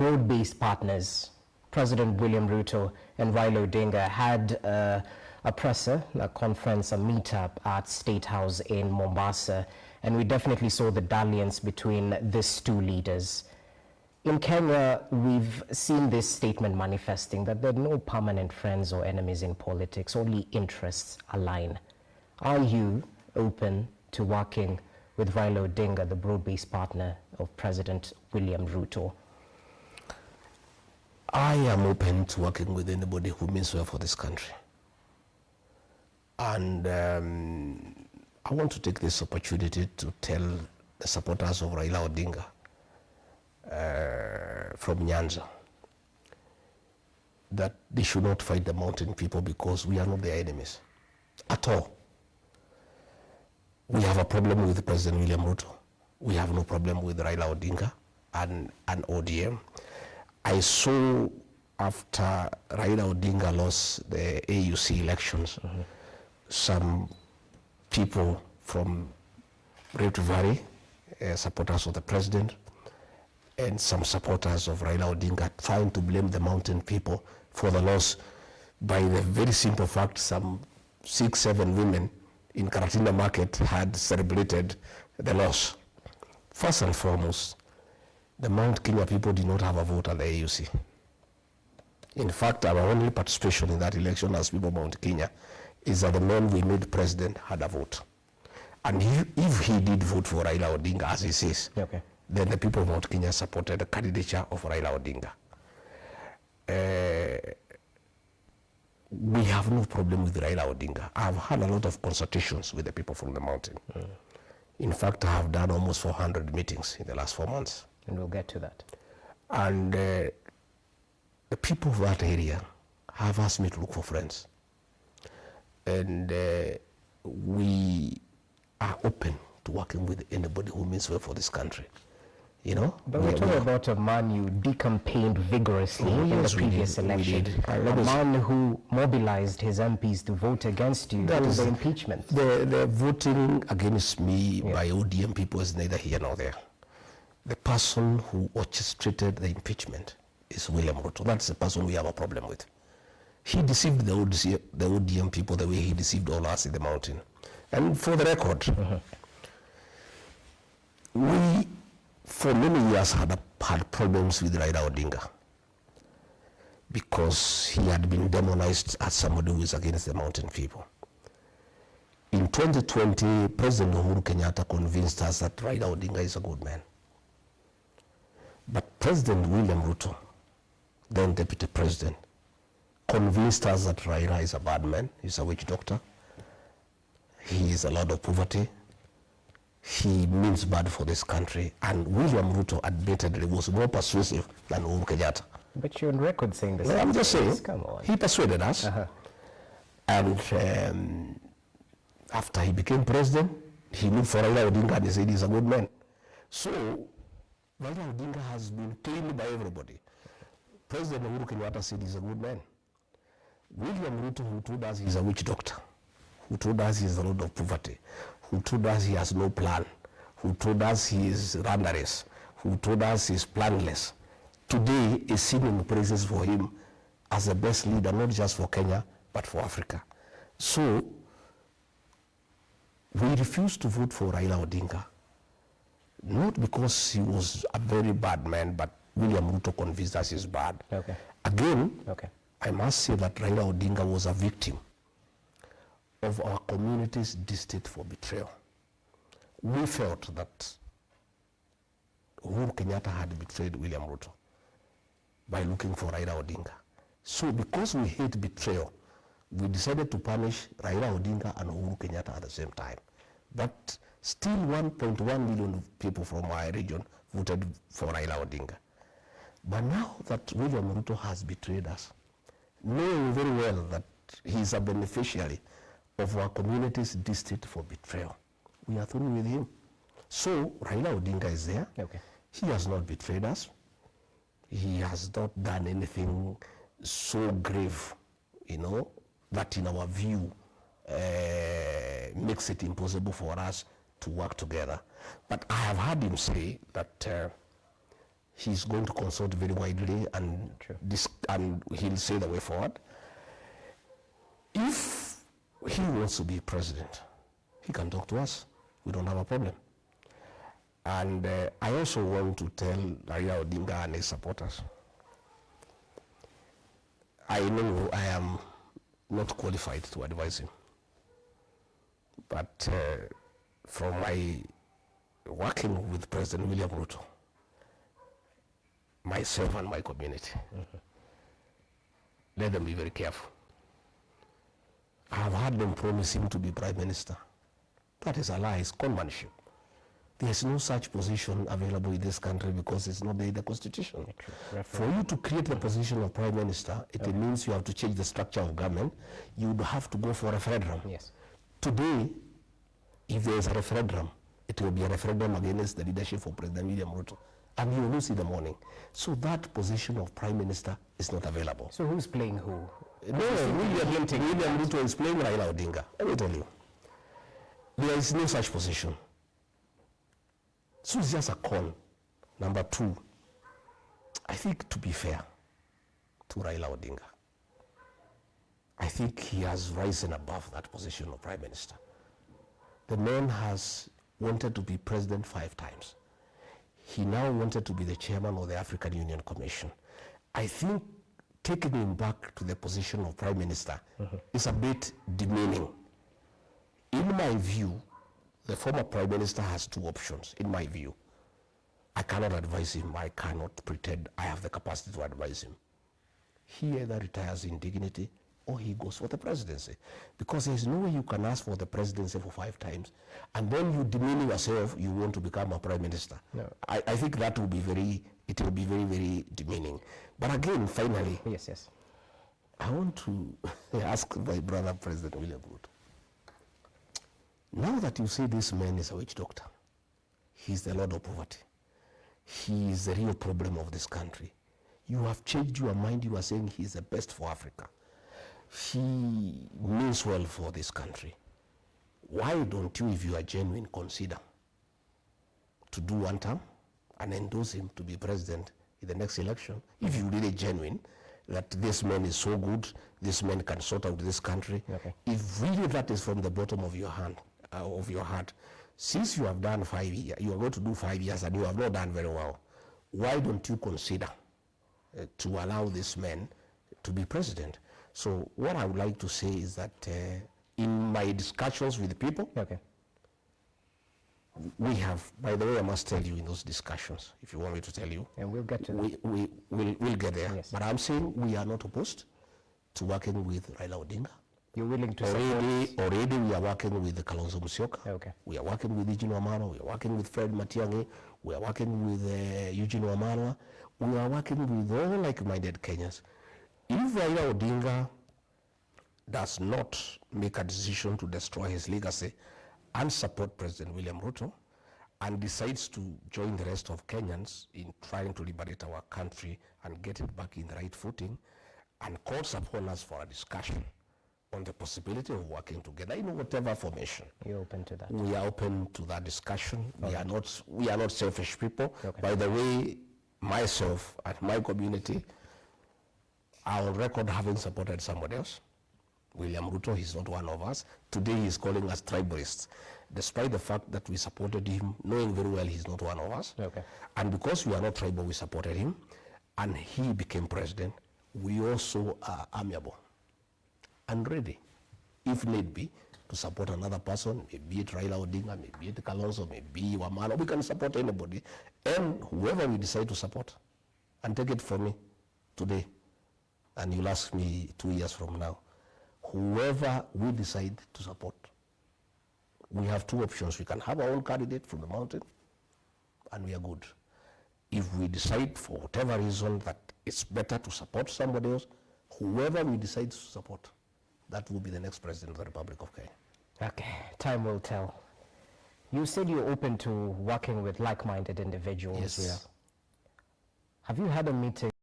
broad-based partners, President William Ruto and Raila Odinga, had a presser, a conference, a meetup at State House in Mombasa, and we definitely saw the dalliance between these two leaders. In Kenya, we've seen this statement manifesting that there are no permanent friends or enemies in politics, only interests align. Are you open to working with Raila Odinga, the broad-based partner of President William Ruto? I am open to working with anybody who means well for this country. And I want to take this opportunity to tell the supporters of Raila Odinga from Nyanza that they should not fight the mountain people, because we are not their enemies at all. We have a problem with President William Ruto. We have no problem with Raila Odinga and ODM. I saw after Raila Odinga lost the AUC elections, some people from Rift Valley, supporters of the president, and some supporters of Raila Odinga trying to blame the mountain people for the loss by the very simple fact some 6-7 women in Karatina Market had celebrated the loss. First and foremost, the Mount Kenya people did not have a vote at the AUC. In fact, our only participation in that election as people of Mount Kenya is that the man we made president had a vote. And if he did vote for Raila Odinga, as he says, okay, then the people of Mount Kenya supported the candidature of Raila Odinga. We have no problem with Raila Odinga. I've had a lot of consultations with the people from the mountain. In fact, I have done almost 400 meetings in the last 4 months. And we'll get to that. And the people of that area have asked me to look for friends. And we are open to working with anybody who means well for this country. You know? But we're talking about a man you decampaigned vigorously in the previous election. A man who mobilized his MPs to vote against you. That is the impeachment. The voting against me by ODM people is neither here nor there. The person who orchestrated the impeachment is William Ruto. That's the person we have a problem with. He deceived the ODM people the way he deceived all us in the mountain. And for the record, we, for many years, had problems with Raila Odinga because he had been demonized as somebody who is against the mountain people. In 2020, President Uhuru Kenyatta convinced us that Raila Odinga is a good man. But President William Ruto, then Deputy President, convinced us that Raila is a bad man, he's a witch doctor, he is a lot of poverty, he means bad for this country, and William Ruto admittedly was more persuasive than Uhuru Kenyatta. But you're on record saying this. I'm just saying, he persuaded us, and after he became president, he looked for Raila Odinga and he said he's a good man. So, Raila Odinga has been claimed by everybody. President Uhuru Kenyatta said he's a good man. William Ruto, who told us he's a witch doctor, who told us he's a lot of poverty, who told us he has no plan, who told us he is rudderless, who told us he's planless, today is singing praises for him as the best leader, not just for Kenya, but for Africa. So, we refused to vote for Raila Odinga, not because he was a very bad man, but William Ruto convinced us he's bad. Okay. Again, I must say that Raila Odinga was a victim of our community's distaste for betrayal. We felt that Uhuru Kenyatta had betrayed William Ruto by looking for Raila Odinga. So because we hate betrayal, we decided to punish Raila Odinga and Uhuru Kenyatta at the same time. But still 1.1 million people from our region voted for Raila Odinga. But now that William Ruto has betrayed us, knowing very well that he is a beneficiary of our community's distaste for betrayal, we are through with him. So Raila Odinga is there. He has not betrayed us. He has not done anything so grave, you know, that in our view makes it impossible for us to work together. But I have heard him say that he's going to consult very widely and and he'll say the way forward. If he wants to be president, he can talk to us. We don't have a problem. And I also want to tell Raila Odinga and his supporters, I know I am not qualified to advise him, but from my working with President William Ruto, myself and my community, let them be very careful. I have heard them promise him to be prime minister. That is a lie, it's conmanship. There is no such position available in this country because it's not there in the constitution. For you to create the position of prime minister, it means you have to change the structure of government. You would have to go for a referendum. Yes. Today, if there is a referendum, it will be a referendum against the leadership of President William Ruto. And you will lose in the morning. So that position of prime minister is not available. So who's playing who? No, William Ruto is playing Raila Odinga. Let me tell you. There is no such position. So it's just a con. Number two, I think, to be fair to Raila Odinga, I think he has risen above that position of prime minister. The man has wanted to be president 5 times. He now wanted to be the chairman of the African Union Commission. I think taking him back to the position of prime minister is a bit demeaning. In my view, the former prime minister has 2 options, in my view. I cannot advise him. I cannot pretend I have the capacity to advise him. He either retires in dignity or he goes for the presidency. Because there is no way you can ask for the presidency for 5 times and then you demean yourself, you want to become a prime minister. No. I think that will be very, it will be very, very demeaning. But again, finally, yes. I want to ask my brother, President William Ruto. Now that you say this man is a witch doctor, he's the Lord of poverty, he is the real problem of this country, you have changed your mind, you are saying he is the best for Africa, he means well for this country. Why don't you, if you are genuine, consider to do 1 term and endorse him to be president in the next election? If you really genuine that this man is so good, this man can sort out this country, if really that is from the bottom of your hand, of your heart, since you have done 5 years, you are going to do 5 years and you have not done very well, why don't you consider to allow this man to be president? So what I would like to say is that in my discussions with the people, we have, by the way, I must tell you in those discussions, if you want me to tell you, and we'll get to that. We'll get there. Yes. But I'm saying we are not opposed to working with Raila Odinga. You're willing to already we are working with Kalonzo Musyoka. We are working with Eugene Wamalwa. We are working with Fred Matiang'i. We are working with Eugene Wamalwa. We are working with all like-minded Kenyans. If Raila Odinga does not make a decision to destroy his legacy and support President William Ruto and decides to join the rest of Kenyans in trying to liberate our country and get it back in the right footing and calls upon us for a discussion on the possibility of working together in whatever formation. You're open to that? We are open to that discussion. We are not selfish people. By the way, myself and my community are on record having supported somebody else. William Ruto, he's not one of us. Today he's calling us tribalists, despite the fact that we supported him, knowing very well he's not one of us. And because we are not tribal, we supported him, and he became president. We also are amiable and ready, if need be, to support another person, maybe it Raila Odinga, maybe it Kalonzo, maybe Wamalwa. We can support anybody, and whoever we decide to support. And take it from me today, and you'll ask me 2 years from now. Whoever we decide to support, we have 2 options. We can have our own candidate from the mountain, and we are good. If we decide for whatever reason that it's better to support somebody else, whoever we decide to support, that will be the next president of the Republic of Kenya. Okay, time will tell. You said you're open to working with like-minded individuals. Yes. Have you had a meeting